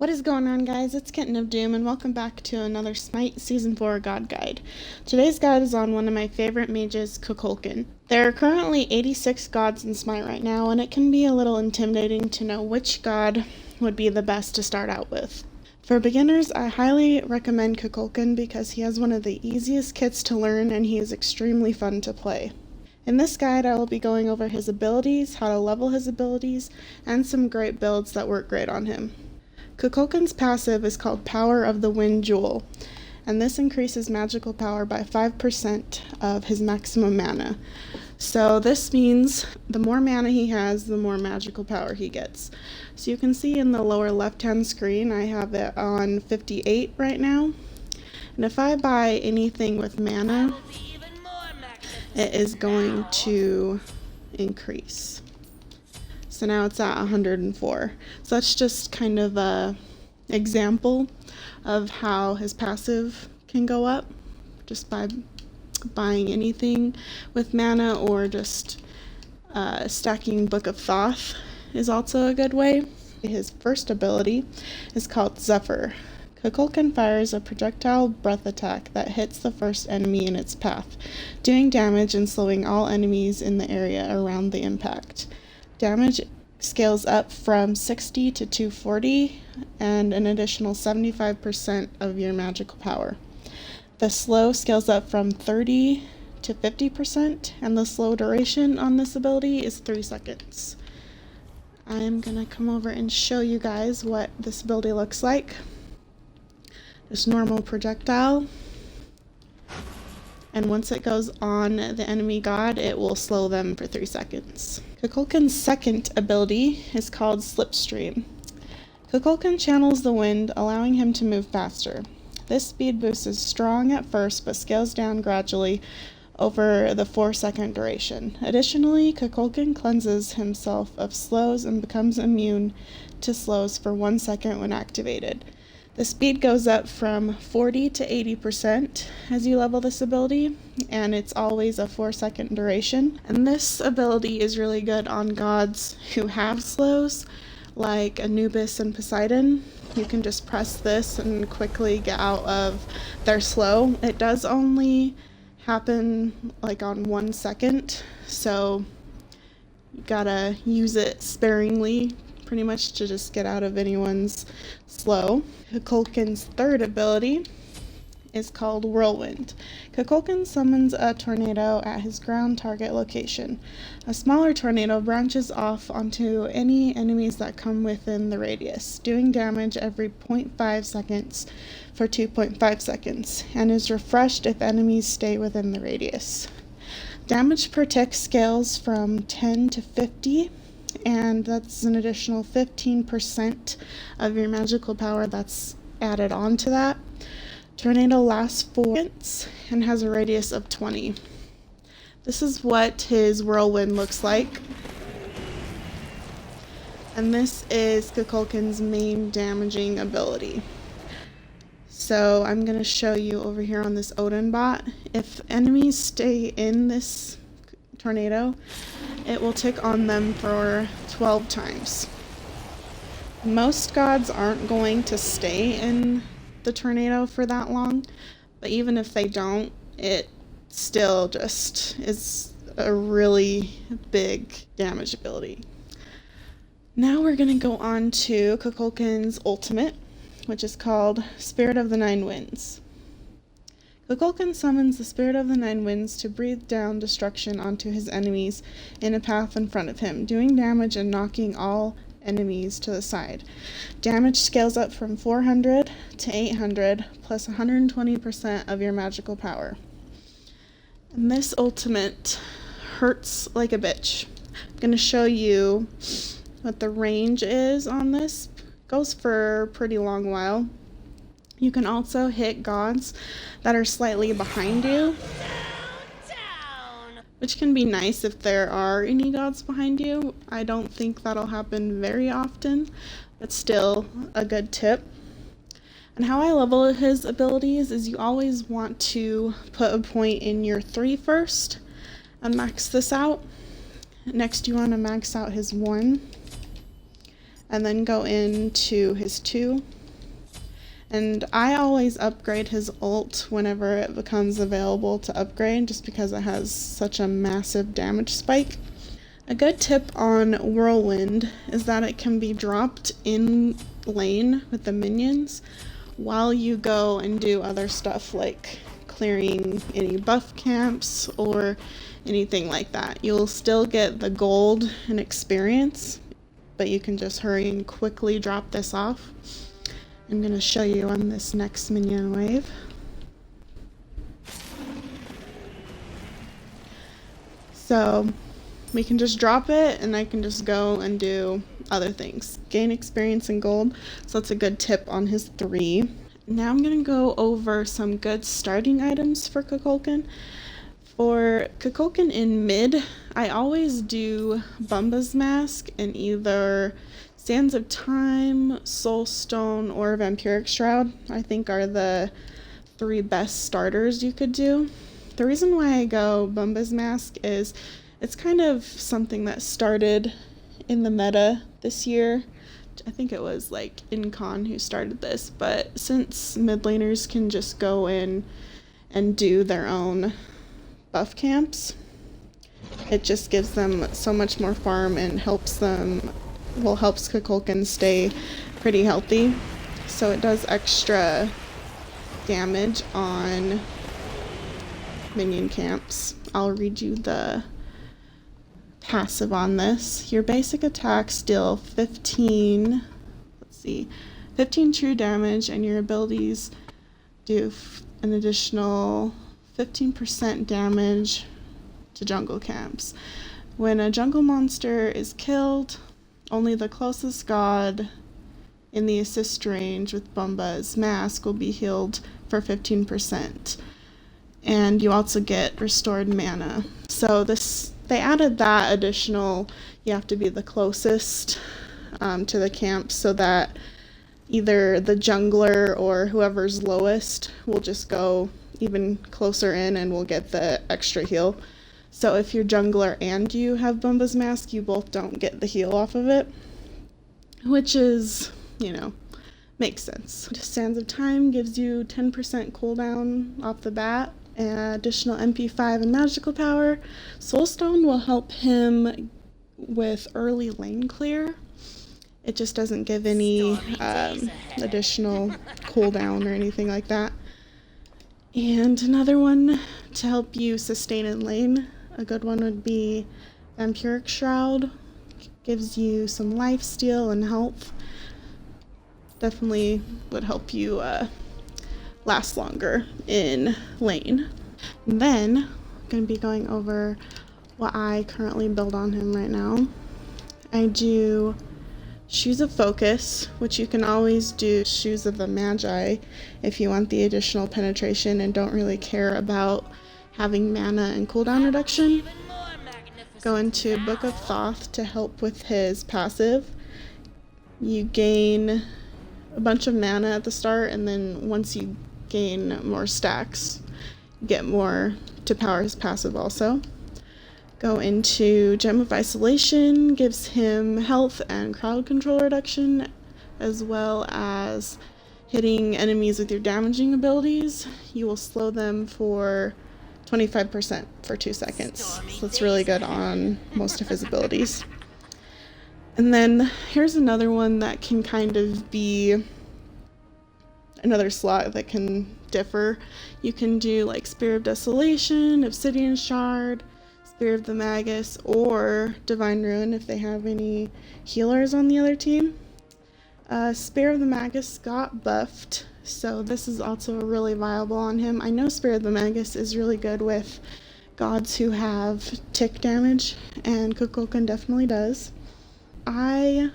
What is going on, guys? It's Kitten of Doom, and welcome back to another Smite Season 4 God Guide. Today's guide is on one of my favorite mages, Kukulkan. There are currently 86 gods in Smite right now, and it can be a little intimidating to know which god would be the best to start out with. For beginners, I highly recommend Kukulkan because he has one of the easiest kits to learn and he is extremely fun to play. In this guide, I will be going over his abilities, how to level his abilities, and some great builds that work great on him. Kukulkan's passive is called Power of the Wind Jewel, and this increases magical power by 5% of his maximum mana. So this means the more mana he has, the more magical power he gets. So you can see in the lower left-hand screen, I have it on 58 right now. And if I buy anything with mana, it is going to increase. So now it's at 104. So that's just kind of a example of how his passive can go up just by buying anything with mana, or just stacking Book of Thoth is also a good way. His first ability is called Zephyr. Kukulkan fires a projectile breath attack that hits the first enemy in its path, doing damage and slowing all enemies in the area around the impact. Damage scales up from 60 to 240 and an additional 75% of your magical power. The slow scales up from 30 to 50%, and the slow duration on this ability is 3 seconds. I'm gonna come over and show you guys what this ability looks like. Just normal projectile. And once it goes on the enemy god, it will slow them for 3 seconds. Kukulkan's second ability is called Slipstream. Kukulkan channels the wind, allowing him to move faster. This speed boost is strong at first, but scales down gradually over the 4-second duration. Additionally, Kukulkan cleanses himself of slows and becomes immune to slows for 1 second when activated. The speed goes up from 40 to 80% as you level this ability, and it's always a 4-second duration. And this ability is really good on gods who have slows, like Anubis and Poseidon. You can just press this and quickly get out of their slow. It does only happen like on 1 second, so you gotta use it sparingly pretty much to just get out of anyone's slow. Kukulkan's third ability is called Whirlwind. Kukulkan summons a tornado at his ground target location. A smaller tornado branches off onto any enemies that come within the radius, doing damage every 0.5 seconds for 2.5 seconds, and is refreshed if enemies stay within the radius. Damage per tick scales from 10 to 50, and that's an additional 15% of your magical power that's added on to that. Tornado lasts 4 seconds and has a radius of 20. This is what his whirlwind looks like. And this is Kukulkan's main damaging ability. So I'm going to show you over here on this Odin bot. If enemies stay in this tornado, it will tick on them for 12 times. Most gods aren't going to stay in the tornado for that long, but even if they don't, it still just is a really big damage ability. Now we're going to go on to Kukulkan's ultimate, which is called Spirit of the Nine Winds. Kukulkan summons the Spirit of the Nine Winds to breathe down destruction onto his enemies in a path in front of him, doing damage and knocking all enemies to the side. Damage scales up from 400 to 800 plus 120% of your magical power. And this ultimate hurts like a bitch. I'm going to show you what the range is on this. It goes for a pretty long while. You can also hit gods that are slightly behind you, which can be nice if there are any gods behind you. I don't think that'll happen very often, but still a good tip. And how I level his abilities is you always want to put a point in your 3 first and max this out. Next you want to max out his 1, and then go into his 2. And I always upgrade his ult whenever it becomes available to upgrade, just because it has such a massive damage spike. A good tip on whirlwind is that it can be dropped in lane with the minions while you go and do other stuff like clearing any buff camps or anything like that. You'll still get the gold and experience, but you can just hurry and quickly drop this off. I'm going to show you on this next minion wave. So we can just drop it and I can just go and do other things. Gain experience and gold. So that's a good tip on his 3. Now I'm going to go over some good starting items for Kukulkan. For Kukulkan in mid, I always do Bombas Mask and either Sands of Time, Soulstone, or Vampiric Shroud, I think are the 3 best starters you could do. The reason why I go Bombas Mask is it's kind of something that started in the meta this year. I think it was like Incon who started this, but since mid laners can just go in and do their own buff camps, it just gives them so much more farm and helps Kukulkan stay pretty healthy. So it does extra damage on minion camps. I'll read you the passive on this. Your basic attacks deal 15 true damage, and your abilities do an additional 15% damage to jungle camps. When a jungle monster is killed, only the closest god in the assist range with Bombas Mask will be healed for 15%. And you also get restored mana. So they added that additional, you have to be the closest to the camp, so that either the jungler or whoever's lowest will just go even closer in and will get the extra heal. So if you're jungler and you have Bombas Mask, you both don't get the heal off of it, which is, makes sense. Sands of Time gives you 10% cooldown off the bat, additional MP5 and magical power. Soulstone will help him with early lane clear. It just doesn't give any additional cooldown or anything like that. And another one to help you sustain in lane, a good one would be Vampiric Shroud. Gives you some lifesteal and health. Definitely would help you last longer in lane. And then I'm going to be going over what I currently build on him right now. I do Shoes of Focus, which you can always do Shoes of the Magi if you want the additional penetration and don't really care about having mana and cooldown reduction. Go into Book of Thoth to help with his passive. You gain a bunch of mana at the start, and then once you gain more stacks, you get more to power his passive also. Go into Gem of Isolation, gives him health and crowd control reduction, as well as hitting enemies with your damaging abilities. You will slow them for 25% for 2 seconds. So that's really good on most of his abilities. And then here's another one that can kind of be another slot that can differ. You can do like Spear of Desolation, Obsidian Shard, Spear of the Magus, or Divine Ruin if they have any healers on the other team. Spear of the Magus got buffed, so this is also really viable on him. I know Spear of the Magus is really good with gods who have tick damage, and Kukulkan definitely does. I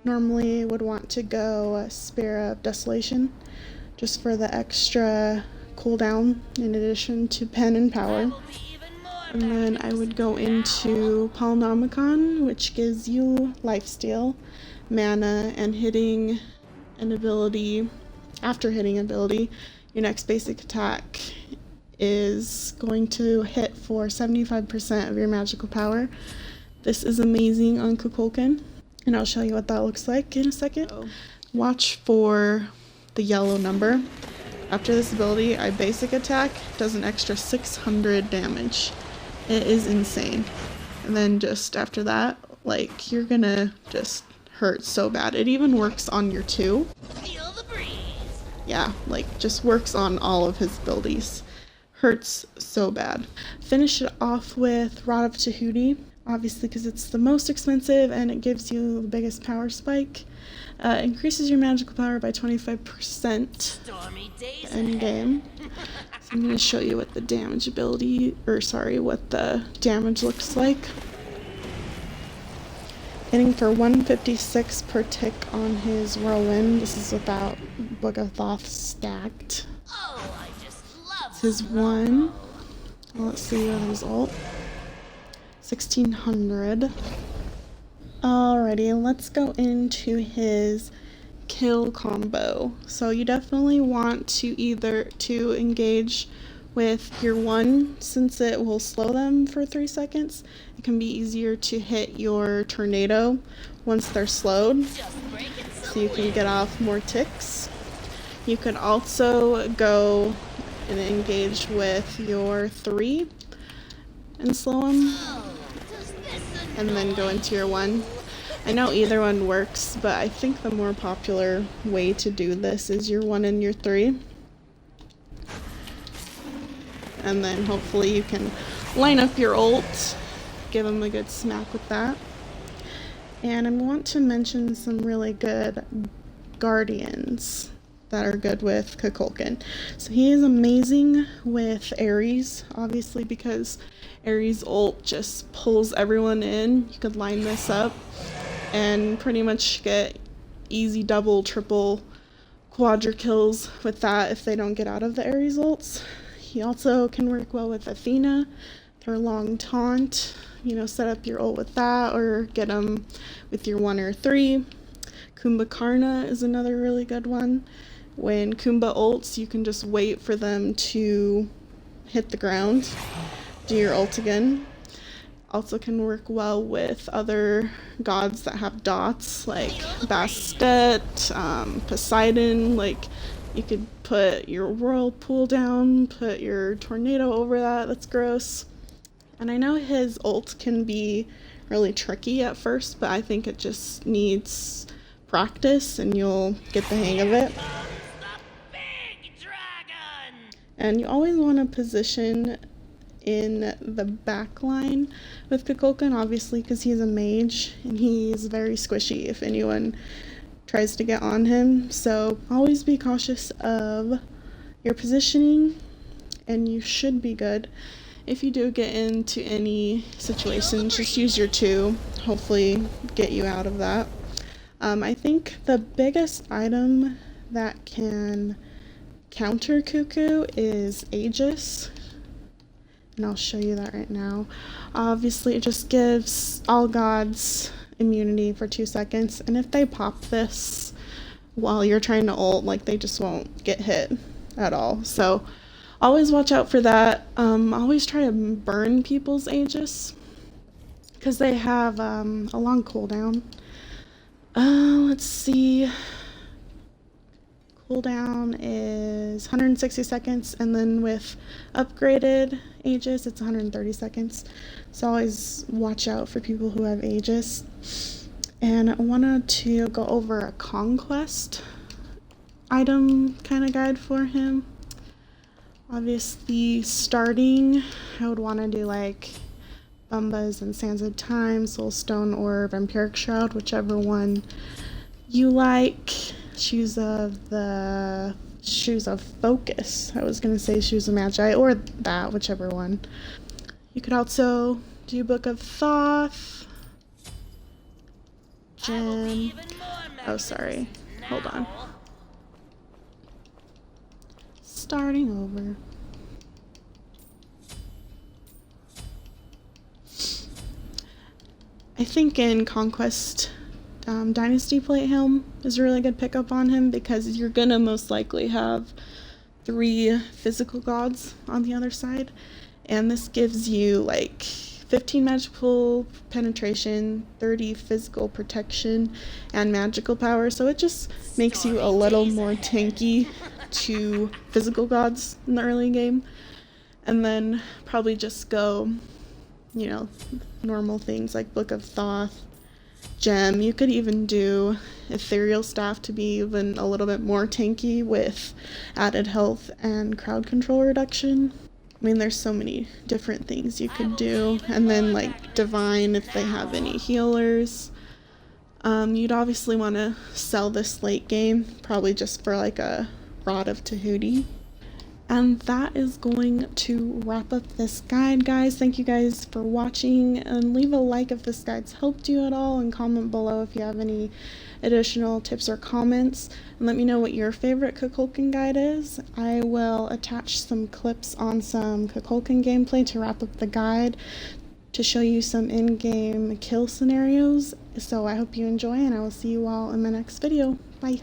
normally would want to go Spear of Desolation, just for the extra cooldown in addition to pen and power. And then I would go into Polynomicon, which gives you lifesteal, mana, and hitting an ability. After hitting ability, your next basic attack is going to hit for 75% of your magical power. This is amazing on Kukulkan. and I'll show you what that looks like in a second. Watch for the yellow number. After this ability, I basic attack, does an extra 600 damage. It is insane. And then just after that, like, you're gonna just hurt so bad. It even works on your 2. Feel the breeze. Yeah, like, just works on all of his abilities. Hurts so bad. Finish it off with Rod of Tahuti, obviously because it's the most expensive and it gives you the biggest power spike. Increases your magical power by 25% Stormy days end game. So I'm going to show you what the damage ability, what the damage looks like. Hitting for 156 per tick on his whirlwind. This is without Book of Thoth stacked. Oh, I just love This is 1. Well, let's see what his ult. 1600. Alrighty, let's go into his kill combo. So you definitely want to either engage with your 1, since it will slow them for 3 seconds. It can be easier to hit your tornado once they're slowed, so you can get off more ticks. You could also go and engage with your 3 and slow them, and then go into your 1. I know either one works, but I think the more popular way to do this is your 1 and your 3. And then hopefully you can line up your ult, give them a good smack with that. And I want to mention some really good guardians that are good with Kukulkan. So he is amazing with Ares, obviously, because Ares ult just pulls everyone in. You could line this up and pretty much get easy double, triple, quadra kills with that if they don't get out of the Ares ults. He also can work well with Athena, her long taunt. You know, set up your ult with that, or get them with your 1 or 3. Kukulkan is another really good one. When Kumba ults, you can just wait for them to hit the ground, do your ult again. Also can work well with other gods that have dots, like Bastet, Poseidon. Like, you could put your whirlpool down, put your tornado over that. That's gross. And I know his ult can be really tricky at first, but I think it just needs practice and you'll get the hang of it. And you always want to position in the back line with Kukulkan, obviously, because he's a mage and he's very squishy if anyone tries to get on him. So always be cautious of your positioning and you should be good. If you do get into any situations, just use your 2, hopefully get you out of that. I think the biggest item that can counter Cuckoo is Aegis, and I'll show you that right now. Obviously, it just gives all gods immunity for 2 seconds, and if they pop this while you're trying to ult, like, they just won't get hit at all. So always watch out for that. Always try to burn people's Aegis because they have a long cooldown. Let's see. Cooldown is 160 seconds, and then with upgraded Aegis, it's 130 seconds. So always watch out for people who have Aegis. And I wanted to go over a conquest item kind of guide for him. Obviously, starting, I would want to do like Bombas and Sands of Time, Soulstone, or Vampiric Shroud, whichever one you like. Shoes of Focus. I was going to say Shoes of Magi, or that, whichever one. You could also do Book of Thoth, Gem. Oh, sorry. Hold on. Starting over. I think in Conquest, Dynasty Plate Helm is a really good pickup on him because you're gonna most likely have 3 physical gods on the other side, and this gives you like 15 magical penetration, 30 physical protection, and magical power, so it just makes you a little more tanky to physical gods in the early game. And then probably just go, you know, normal things like Book of Thoth, Gem. You could even do Ethereal Staff to be even a little bit more tanky with added health and crowd control reduction. I mean, there's so many different things you could do. And then like Divine if they have any healers. You'd obviously want to sell this late game, probably just for like a Rod of Tahuti. And that is going to wrap up this guide, guys. Thank you guys for watching, and leave a like if this guide's helped you at all, and comment below if you have any additional tips or comments, and let me know what your favorite Kukulkan guide is. I will attach some clips on some Kukulkan gameplay to wrap up the guide to show you some in-game kill scenarios. So I hope you enjoy, and I will see you all in my next video. Bye!